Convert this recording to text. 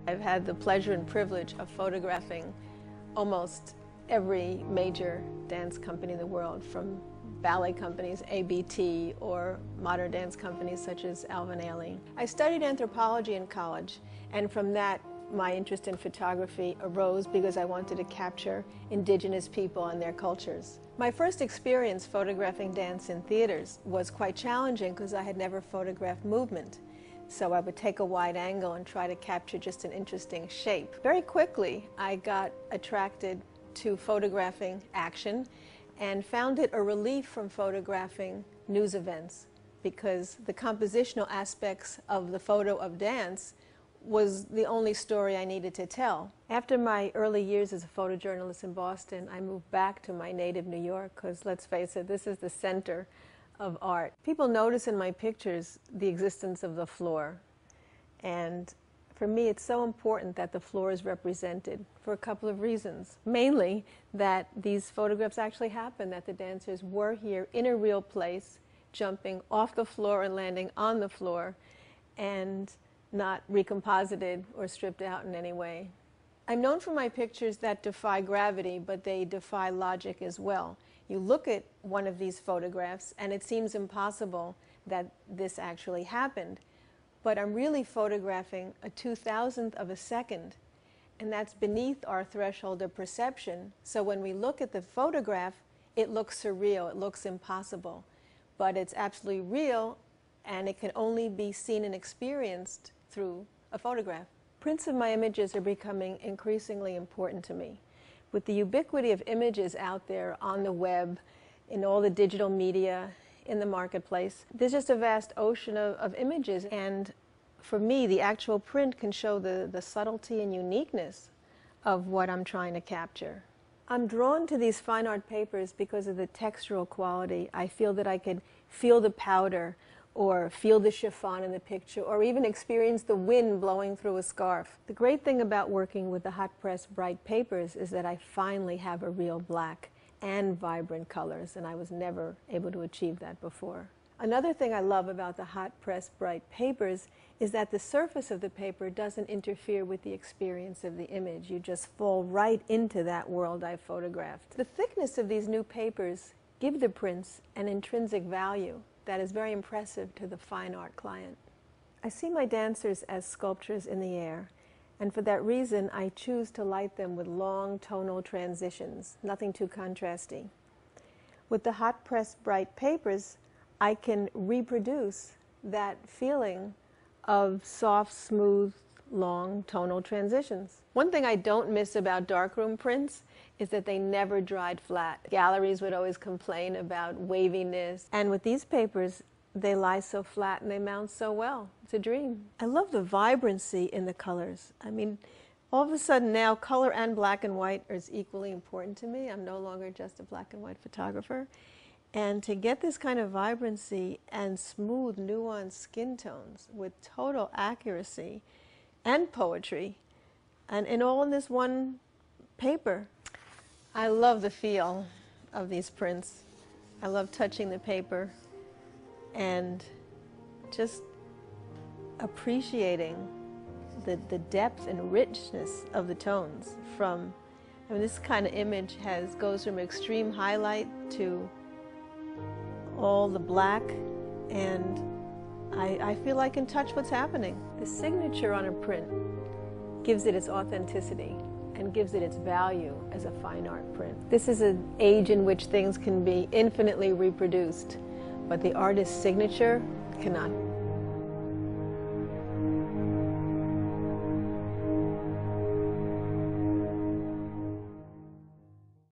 I've had the pleasure and privilege of photographing almost every major dance company in the world, from ballet companies, ABT, or modern dance companies such as Alvin Ailey. I studied anthropology in college, and from that my interest in photography arose because I wanted to capture indigenous people and their cultures. My first experience photographing dance in theaters was quite challenging because I had never photographed movement. So I would take a wide angle and try to capture just an interesting shape. Very quickly, I got attracted to photographing action and found it a relief from photographing news events, because the compositional aspects of the photo of dance was the only story I needed to tell. After my early years as a photojournalist in Boston, I moved back to my native New York, because let's face it, this is the center of art. People notice in my pictures the existence of the floor, and for me it's so important that the floor is represented for a couple of reasons. Mainly that these photographs actually happened, that the dancers were here in a real place, jumping off the floor and landing on the floor, and not recomposited or stripped out in any way. I'm known for my pictures that defy gravity, but they defy logic as well. You look at one of these photographs and it seems impossible that this actually happened. But I'm really photographing a 2,000th of a second, and that's beneath our threshold of perception. So when we look at the photograph, it looks surreal, it looks impossible. But it's absolutely real, and it can only be seen and experienced through a photograph. Prints of my images are becoming increasingly important to me. With the ubiquity of images out there on the web, in all the digital media, in the marketplace, there's just a vast ocean of images, and for me the actual print can show the subtlety and uniqueness of what I'm trying to capture. I'm drawn to these fine art papers because of the textural quality. I feel that I could feel the powder, or feel the chiffon in the picture, or even experience the wind blowing through a scarf. The great thing about working with the hot press bright papers is that I finally have a real black and vibrant colors, and I was never able to achieve that before. Another thing I love about the hot press bright papers is that the surface of the paper doesn't interfere with the experience of the image. You just fall right into that world I photographed. The thickness of these new papers give the prints an intrinsic value that is very impressive to the fine art client. I see my dancers as sculptures in the air, and for that reason I choose to light them with long tonal transitions, nothing too contrasty. With the hot press bright papers, I can reproduce that feeling of soft, smooth, long tonal transitions. One thing I don't miss about darkroom prints is that they never dried flat. Galleries would always complain about waviness, and with these papers they lie so flat and they mount so well. It's a dream. I love the vibrancy in the colors. I mean, all of a sudden now color and black and white is equally important to me. I'm no longer just a black and white photographer. And to get this kind of vibrancy and smooth, nuanced skin tones with total accuracy and poetry, and all in this one paper. I love the feel of these prints. I love touching the paper and just appreciating the depth and richness of the tones. From, I mean, this kind of image goes from extreme highlight to all the black, and I feel I can touch what's happening. The signature on a print gives it its authenticity and gives it its value as a fine art print. This is an age in which things can be infinitely reproduced, but the artist's signature cannot.